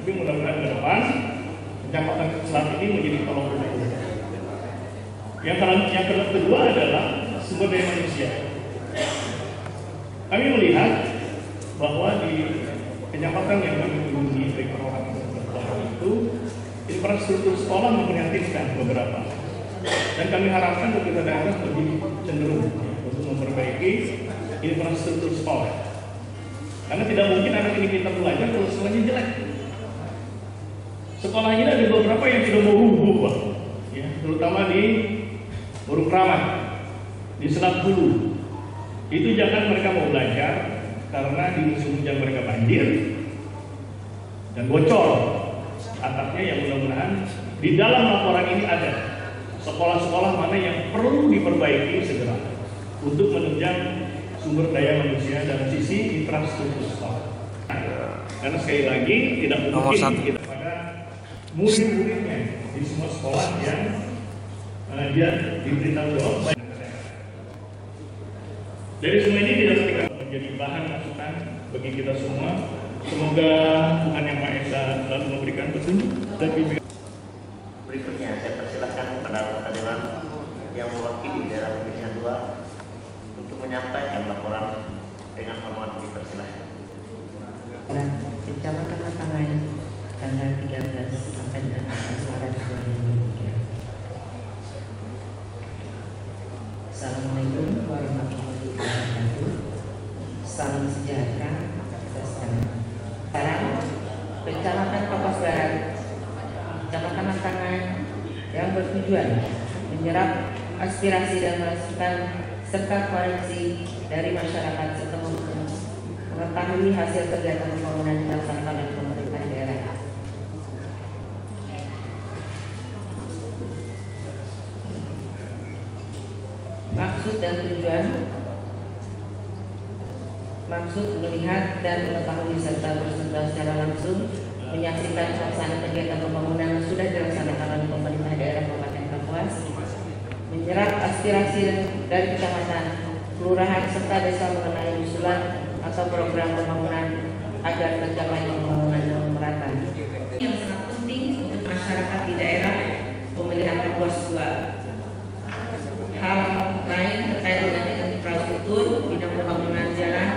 Tapi mudah-mudahan ke depan Kecamatan Selat ini menjadi tolong ukur. Yang kedua adalah sumber daya manusia. Kami melihat bahwa di kecamatan yang kami kunjungi dari Kelurahan itu infrastruktur sekolah memprihatinkan beberapa. Dan kami harapkan pemerintah daerah lebih cenderung untuk memperbaiki infrastruktur sekolah. Karena tidak mungkin anak ini kita belajar kalau sekolahnya jelek. Sekolah ini ada beberapa yang tidak mau rubuh, Pak. Ya, terutama di Burung Keramat, di Selat Hulu. Itu jangan mereka mau belajar karena di musim hujan mereka banjir dan bocor atapnya. Yang mudah-mudahan di dalam laporan ini ada sekolah-sekolah mana yang perlu diperbaiki segera untuk menunjang sumber daya manusia dan sisi infrastruktur sekolah. Karena sekali lagi tidak mungkin kita pada murid-muridnya di semua sekolah yang dia diberi tanggung jawab. Dari semua ini tidak sedikit menjadi bahan masukan bagi kita semua. Semoga Tuhan Yang Maha Esa selalu memberikan petunjuk dan bimbingan. Berikutnya saya persilahkan kepada anggota dewan yang mewakili daerah pemilihan 2 untuk menyampaikan laporan dengan hormat. Dipersilahkan. Kecamatan Matangan tanggal 13 sampai 14 Maret 2023. Assalamualaikum warahmatullahi wabarakatuh. Salam sejahtera. Sekarang Kecamatan Kapuas Barat, Kecamatan Matangan yang bertujuan menyerap aspirasi dan masukan serta koreksi dari masyarakat serta mengetahui hasil kegiatan pembangunan yang dilaksanakan oleh pemerintah daerah. Maksud dan tujuan: maksud melihat dan mengetahui serta berserta secara langsung menyaksikan pelaksanaan kegiatan pembangunan yang sudah dilaksanakan oleh pemerintah daerah Kabupaten Kapuas, menyerap aspirasi dari kecamatan, kelurahan serta desa mengenai usulan atau program pembangunan agar tercapai pembangunan yang merata. Yang sangat penting untuk masyarakat di daerah pemilihan Kapuas 2. Hal lain terkait dengan infrastruktur bidang pembangunan jalan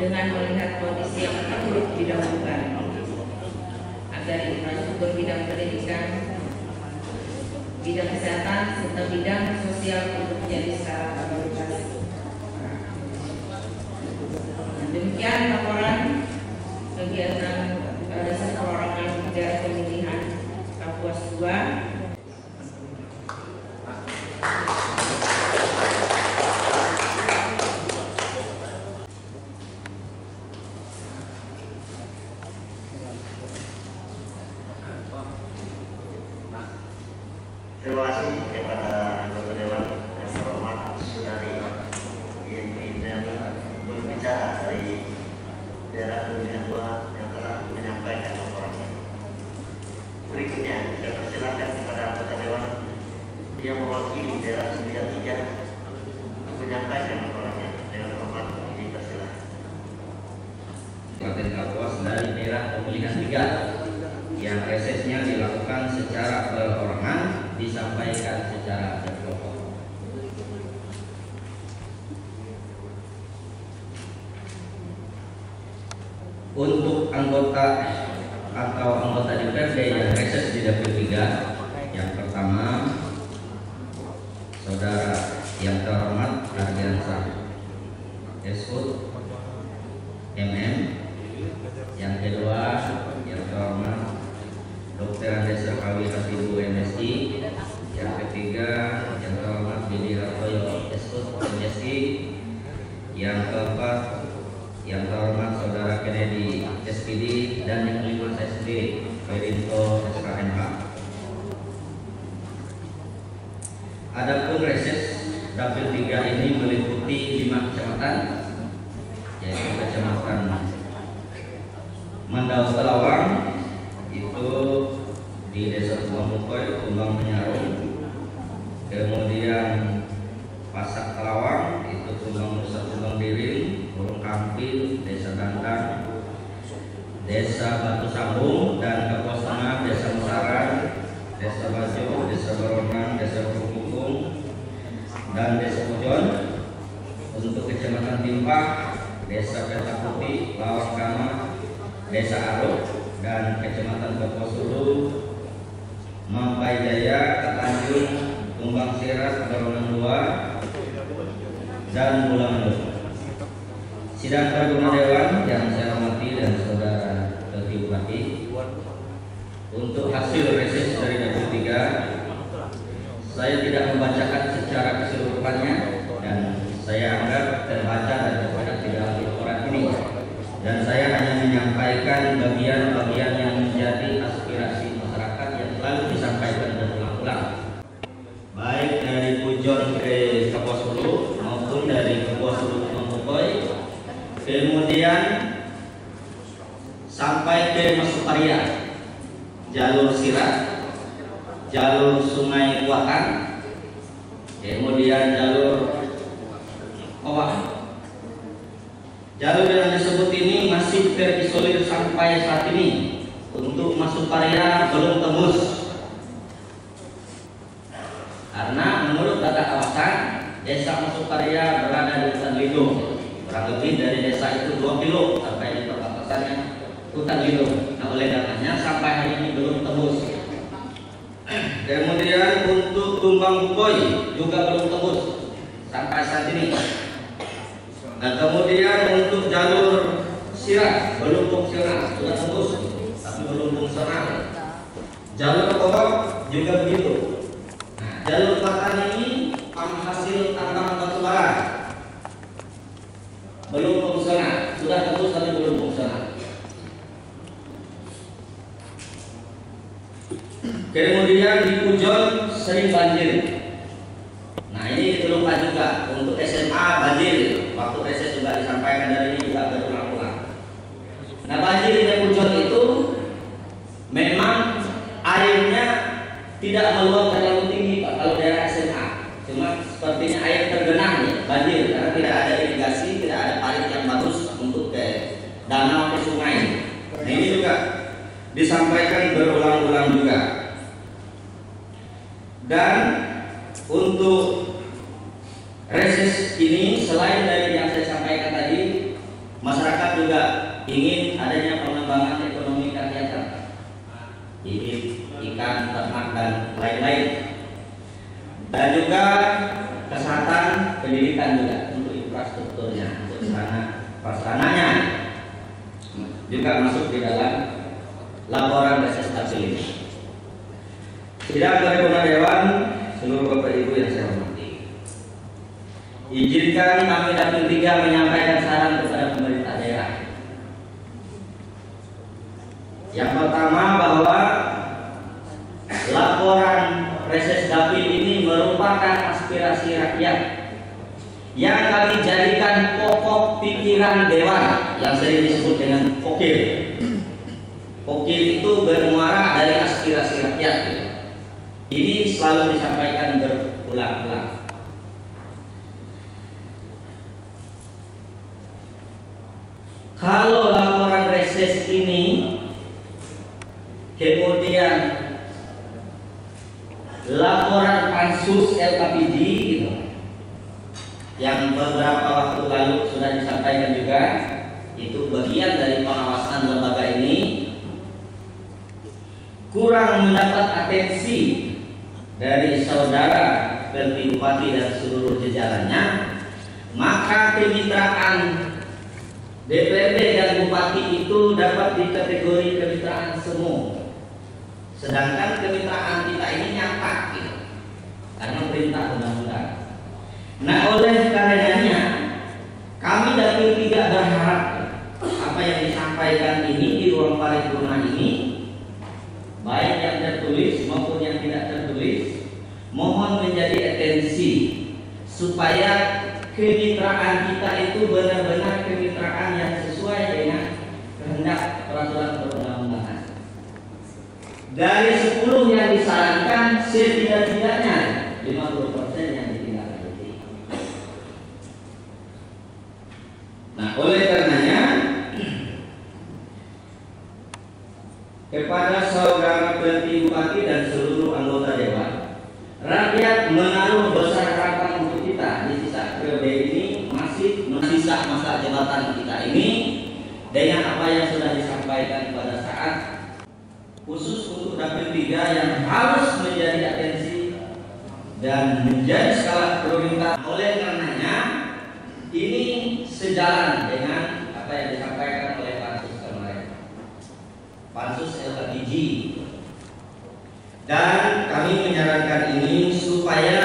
dengan melihat kondisi yang terburuk didahulukan agar infrastruktur bidang pendidikan, bidang kesehatan serta bidang sosial untuk menjadi skala prioritas. Demikian laporan kegiatan dasar perorangan daerah pemilihan Kapuas 2. Terima kasih kepada anggota dewan yang terhormat Saudari Yenti Indriani berbicara dari daerah pemilihan 2 yang telah menyampaikan laporannya. Berikutnya saya persilakan kepada anggota dewan yang mewakili daerah 93 menyampaikan laporannya dengan hormat. Dipersilakan. Kabupaten Kapuas dari daerah pemilihan 3 yang resesnya dilakukan secara perorangan disampaikan secara terkelompok. Untuk anggota atau anggota DPRD yang reses di dapil 3, yang pertama Saudara yang terhormat Ardiansah Esud MM, yang kedua yang terhormat Dr. Andes Rakawi Hasibu MSI, yang ketiga yang terhormat Billy Hartoyo Esud MSI, yang keempat yang terhormat Saudara Kennedy SPD, dan yang kelima saya sendiri Ferinto SKMH. Adapun reses dapil 3 ini meliputi 5 kecamatan, yaitu Kecamatan Mandau Telawang itu di Desa Tumbang Mukoy, Tumbang Menyarung, kemudian Pasak Telawang itu Tumbang Nusa Tumbang Diring, Burung Kampil, Desa Dandang, Desa Batu Sambung, dan Simpah, Desa Petak Putih, Lawakama, Desa Arok, dan Kecamatan Keposulu, Mampai Jaya, Tanjung, Tumbang Siras, Barongan 2, dan Bulangan 2. Sidang Paripurna Dewan yang saya hormati dan saudara Deputi Bupati, untuk hasil reses dari Dapil 3, saya tidak membacakan secara keseluruhannya dan saya anggap terbaca daripada tidak laporan ini, dan saya hanya menyampaikan bagian-bagian yang menjadi aspirasi masyarakat yang selalu disampaikan berulang-ulang, baik dari Pujon ke Keposulu maupun dari Keposulu ke Mangkokoi, kemudian sampai ke Masuparia, jalur Sirat, jalur Sungai Kuatan, kemudian jalur Owak. Jalur yang disebut ini masih terisolir sampai saat ini. Untuk Masuparia belum tembus, karena menurut data kawasan Desa Masuparia berada di hutan lindung, kurang lebih dari desa itu 2 kilo sampai di perbatasannya hutan lindung. Nah, oleh karenanya sampai hari ini belum tembus. Kemudian untuk Tumbang Bukoi juga belum tembus sampai saat ini. Nah, kemudian untuk jalur Sirat belum fungsional, sudah tembus tapi belum fungsional. Jalur Owak juga begitu. Nah, jalur Kuatan ini penghasil tambang batu bara belum fungsional, sudah tembus tapi belum fungsional. Kemudian di Pujon sering banjir. Nah, ini dikeluhkan juga untuk SMA banjir. Waktu reses juga disampaikan dari ini juga berulang-ulang. Nah, banjir di Pujon itu memang airnya tidak meluap terlalu tinggi Pak kalau daerah SMA. Cuma sepertinya air tergenang ya, banjir karena tidak ada irigasi, tidak ada parit yang bagus untuk ke danau ke sungai. Nah, ini juga disampaikan berulang-ulang juga. Dan untuk reses ini selain dari yang saya sampaikan tadi, masyarakat juga ingin adanya pengembangan ekonomi kerakyatan, ikan, ternak, dan lain-lain, dan juga kesehatan, pendidikan juga untuk infrastrukturnya, untuk prasarananya juga masuk di dalam laporan reses hasil ini. Sidang Paripurna Dewan, seluruh Bapak Ibu yang saya hormati, izinkan kami Dapil 3 menyampaikan saran kepada pemerintah daerah. Yang pertama, bahwa laporan reses Dapil ini merupakan aspirasi rakyat yang kami jadikan pokok pikiran Dewan yang sering disebut dengan Pokil. Pokil itu bermuara dari aspirasi rakyat. Ini selalu disampaikan berulang-ulang. Kalau laporan reses ini kemudian laporan pansus LKPD gitu, yang beberapa waktu lalu sudah disampaikan juga, itu bagian dari pengawasan lembaga ini kurang mendapat atensi dari saudara Deputi Bupati dan seluruh jajarannya, maka kemitraan DPRD dan Bupati itu dapat dikategori kemitraan semu. Sedangkan kemitraan kita ini nyata gitu, karena perintah undang-undang. Nah, oleh karenanya kami Dapil 3 berharap apa yang disampaikan ini di ruang paripurna ini, baik yang tertulis maupun yang tidak tertulis, mohon menjadi atensi supaya kemitraan kita itu benar-benar kemitraan yang sesuai dengan kehendak peraturan perundang-undangan. Dari 10 yang disarankan, setidak-tidaknya 50% yang ditindaklanjuti. Nah, oleh karenanya kepada saudara Deputi Bupati dan seluruh anggota Dewan, rakyat menaruh besar harapan untuk kita di sisa periode ini masih dengan apa yang sudah disampaikan pada saat khusus untuk dapil 3 yang harus menjadi atensi dan menjadi skala prioritas. Oleh karenanya ini sejalan dengan apa yang disampaikan oleh Pansus kemarin, Pansus LKPG, dan kami menyarankan ini supaya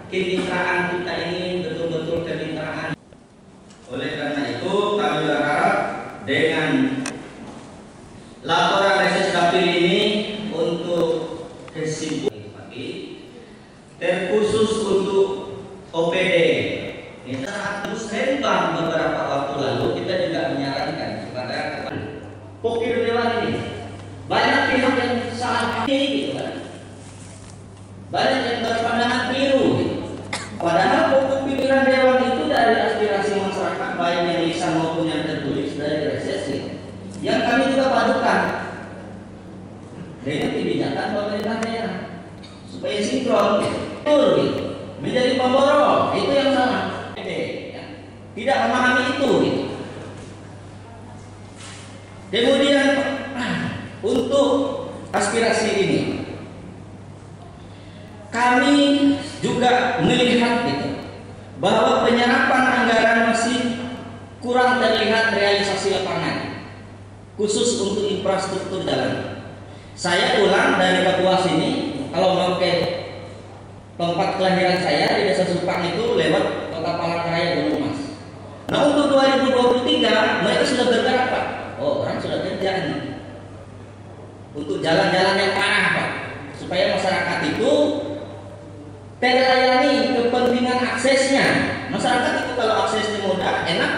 kemitraan kita ini betul-betul kemitraan. Oleh karena itu kami berharap dengan laporan reses dapil ini untuk kesimpulan pagi terkhusus untuk OPD. Ini saat terus rembang beberapa waktu lalu kita juga menyarankan kepada Pokir Dewan ini banyak pihak yang salah gitu kan, banyak yang berpandangan keliru gitu. Padahal pokok pikiran Dewan itu dari aspirasi masyarakat baik yang lisan maupun yang tertulis dari reses gitu, yang kami juga padukan dengan kebijakan pemerintah daerah supaya sinkron gitu, menjadi pemborong itu yang salah. Tidak memahami itu gitu. Kemudian untuk aspirasi ini kami juga melihat gitu bahwa penyerapan anggaran masih kurang terlihat realisasi lapangan khusus untuk infrastruktur jalan. Saya pulang dari Kapuas ini, kalau mau ke tempat kelahiran saya di Desa Supang itu lewat Kota Palangkaraya Gunung Mas. Nah untuk 2023 mereka sudah bergerak Pak. Oh orang sudah kerja ini untuk jalan-jalan yang parah Pak, supaya masyarakat itu terlayani kepentingan aksesnya. Masyarakat itu kalau aksesnya mudah, enak,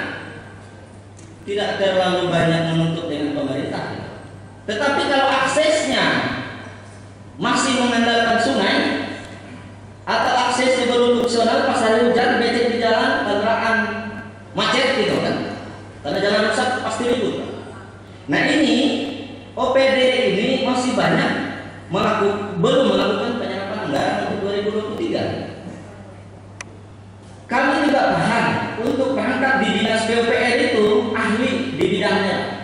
tidak terlalu banyak menuntut dengan pemerintah. Tetapi kalau aksesnya masih mengandalkan sungai atau aksesnya belum fungsional, pas hari hujan becek di jalan, kendaraan macet gitu kan, karena jalan rusak pasti ribut. Nah ini OPD ini masih banyak belum melakukan penyerapan anggaran untuk 2023. Kami juga paham untuk berangkat di dinas PUPR itu ahli di bidangnya.